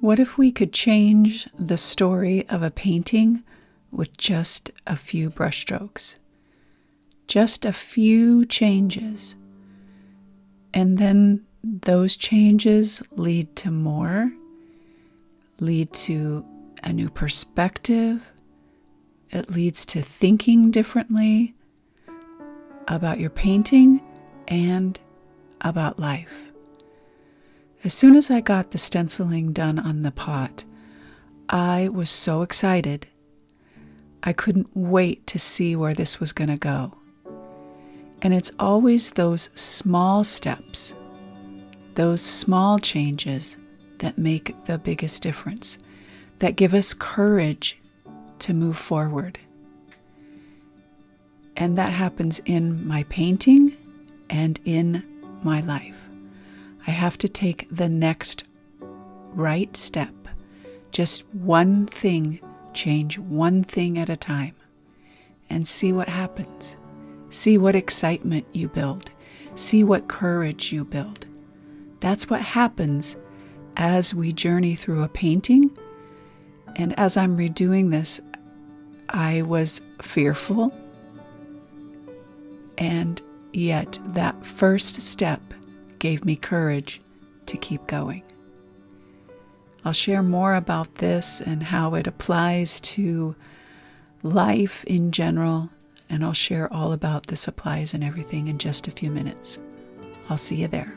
What if we could change the story of a painting with just a few brushstrokes? Just a few changes. And then those changes lead to more, lead to a new perspective. It leads to thinking differently about your painting and about life. As soon as I got the stenciling done on the pot, I was so excited. I couldn't wait to see where this was going to go. And it's always those small steps, those small changes that make the biggest difference, that give us courage to move forward. And that happens in my painting and in my life. I have to take the next right step. Just one thing, change one thing at a time, and see what happens. See what excitement you build. See what courage you build. That's what happens as we journey through a painting. And as I'm redoing this, I was fearful. And yet that first step gave me courage to keep going. I'll share more about this and how it applies to life in general, and I'll share all about the supplies and everything in just a few minutes. I'll see you there.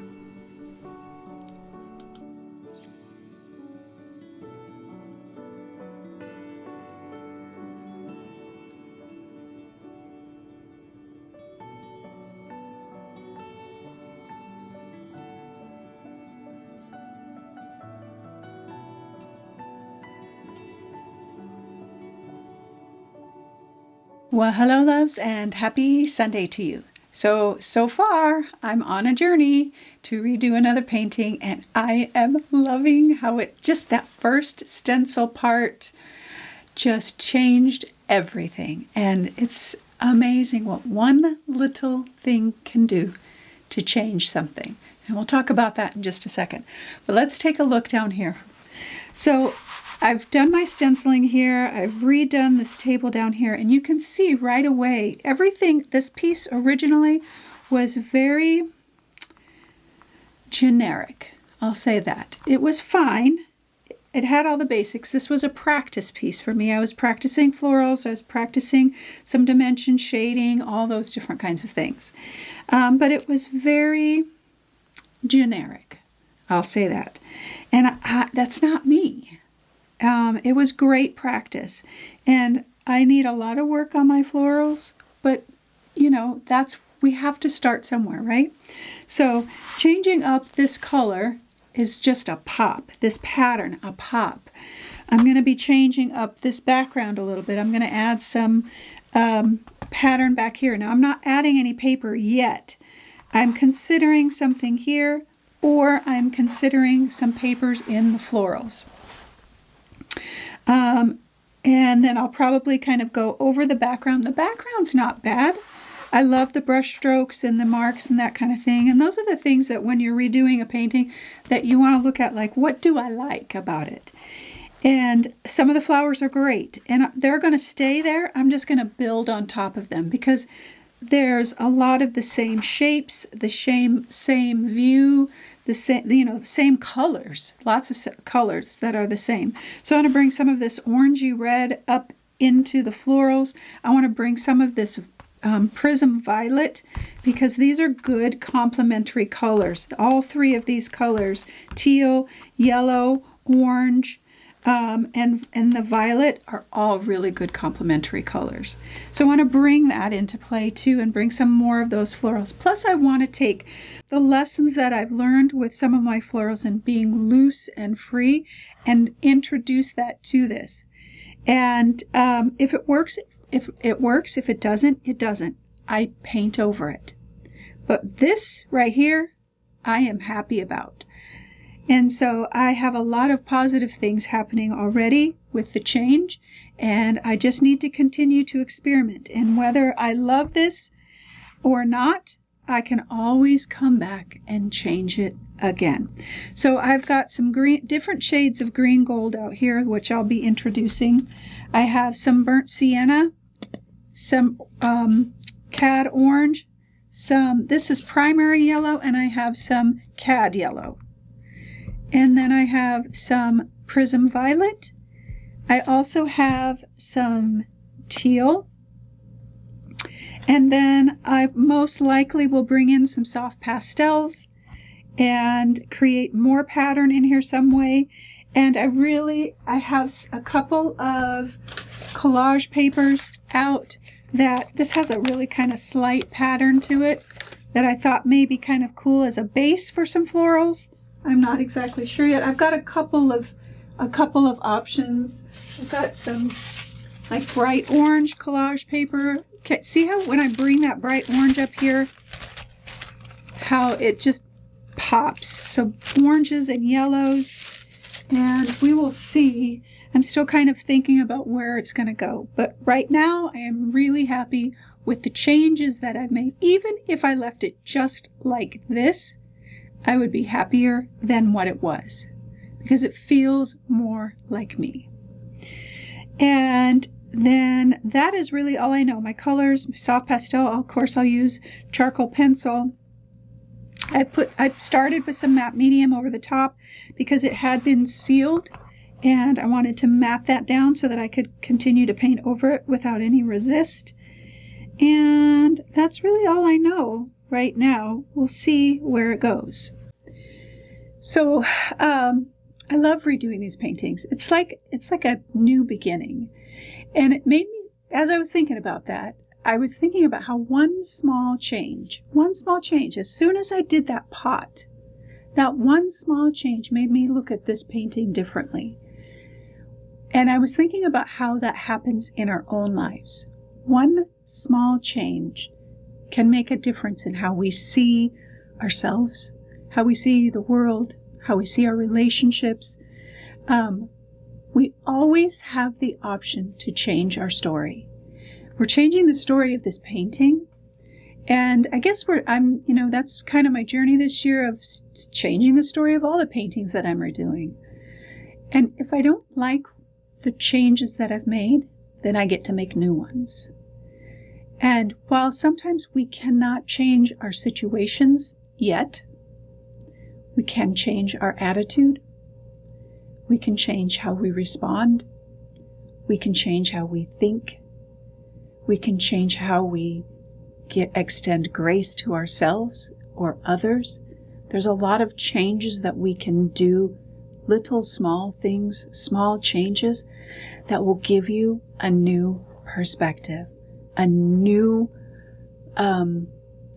Well, hello loves, and happy Sunday to you. So far I'm on a journey to redo another painting, and I am loving how just that first stencil part just changed everything. And it's amazing what one little thing can do to change something. And we'll talk about that in just a second. But let's take a look down here. So I've done my stenciling here, I've redone this table down here, and you can see right away, everything, this piece originally was very generic. I'll say that. It was fine. It had all the basics. This was a practice piece for me. I was practicing florals, I was practicing some dimension shading, all those different kinds of things. But it was very generic. I'll say that. And that's not me. It was great practice, and I need a lot of work on my florals, but we have to start somewhere, right? So changing up this color is just a pop, this pattern, a pop. I'm going to be changing up this background a little bit. I'm going to add some pattern back here. Now I'm not adding any paper yet. I'm considering something here, or I'm considering some papers in the florals. And then I'll probably kind of go over the background. The background's not bad. I love the brush strokes and the marks and that kind of thing. And those are the things that when you're redoing a painting that you want to look at, like, what do I like about it? And some of the flowers are great, and they're going to stay there. I'm just going to build on top of them because there's a lot of the same shapes, the same view, the same colors, lots of colors that are the same. So I want to bring some of this orangey red up into the florals. I want to bring some of this prism violet, because these are good complementary colors. All three of these colors, teal, yellow, orange, and the violet, are all really good complementary colors. So I want to bring that into play too, and bring some more of those florals. Plus I want to take the lessons that I've learned with some of my florals and being loose and free and introduce that to this. And if it works, it works. If it doesn't, it doesn't. I paint over it. But this right here, I am happy about. And so I have a lot of positive things happening already with the change, and I just need to continue to experiment. And whether I love this or not, I can always come back and change it again. So I've got some different shades of green gold out here, which I'll be introducing. I have some burnt sienna, some cad orange, this is primary yellow, and I have some cad yellow. And then I have some prism violet. I also have some teal. And then I most likely will bring in some soft pastels and create more pattern in here some way. And I have a couple of collage papers out that this has a really kind of slight pattern to it that I thought may be kind of cool as a base for some florals. I'm not exactly sure yet. I've got a couple of options. I've got some like bright orange collage paper. Okay, see how when I bring that bright orange up here, how it just pops. So oranges and yellows, and we will see. I'm still kind of thinking about where it's going to go. But right now, I am really happy with the changes that I've made. Even if I left it just like this, I would be happier than what it was, because it feels more like me. And then that is really all I know. My colors, soft pastel, of course I'll use charcoal pencil. I started with some matte medium over the top because it had been sealed, and I wanted to matte that down so that I could continue to paint over it without any resist. And that's really all I know right now. We'll see where it goes. So I love redoing these paintings. It's like a new beginning. And it made me, as I was thinking about that, I was thinking about how one small change, as soon as I did that pot, that one small change made me look at this painting differently. And I was thinking about how that happens in our own lives. One small change can make a difference in how we see ourselves, how we see the world, how we see our relationships. We always have the option to change our story. We're changing the story of this painting, and I guess that's kind of my journey this year of changing the story of all the paintings that I'm redoing. And if I don't like the changes that I've made, then I get to make new ones. And while sometimes we cannot change our situations yet, we can change our attitude. We can change how we respond. We can change how we think. We can change how we extend grace to ourselves or others. There's a lot of changes that we can do, little small things, small changes that will give you a new perspective, a new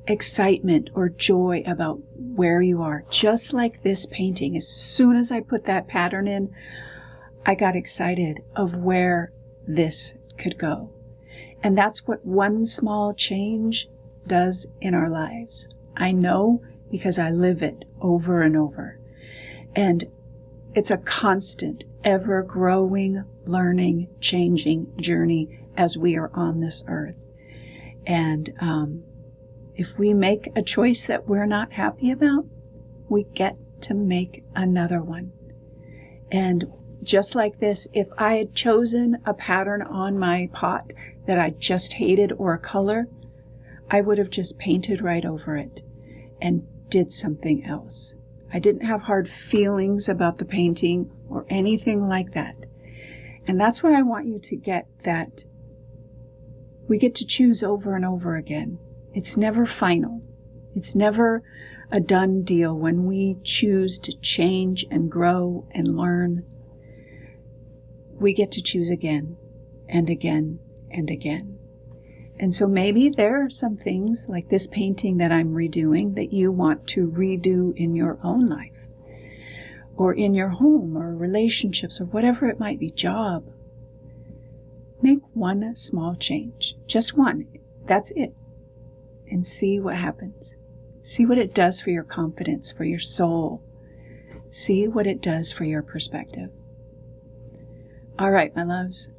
excitement or joy about where you are. Just like this painting, as soon as I put that pattern in, I got excited of where this could go. And that's what one small change does in our lives. I know because I live it over and over. And it's a constant, ever-growing, learning, changing journey as we are on this earth. And if we make a choice that we're not happy about, we get to make another one. And just like this, if I had chosen a pattern on my pot that I just hated or a color, I would have just painted right over it and did something else. I didn't have hard feelings about the painting or anything like that. And that's what I want you to get, that we get to choose over and over again. It's never final. It's never a done deal when we choose to change and grow and learn. We get to choose again and again and again. And so maybe there are some things like this painting that I'm redoing that you want to redo in your own life, or in your home, or relationships, or whatever it might be, job. Make one small change, just one. That's it. And see what happens. See what it does for your confidence, for your soul. See what it does for your perspective. All right, my loves,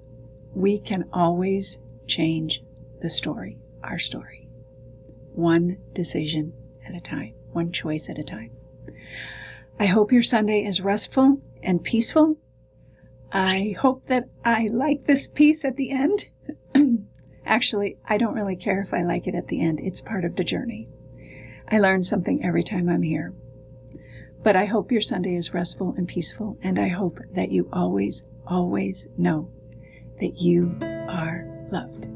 we can always change the story, our story. one decision at a time, one choice at a time. I hope your Sunday is restful and peaceful. I hope that I like this piece at the end. Actually, I don't really care if I like it at the end. It's part of the journey. I learn something every time I'm here. But I hope your Sunday is restful and peaceful, and I hope that you always, always know that you are loved.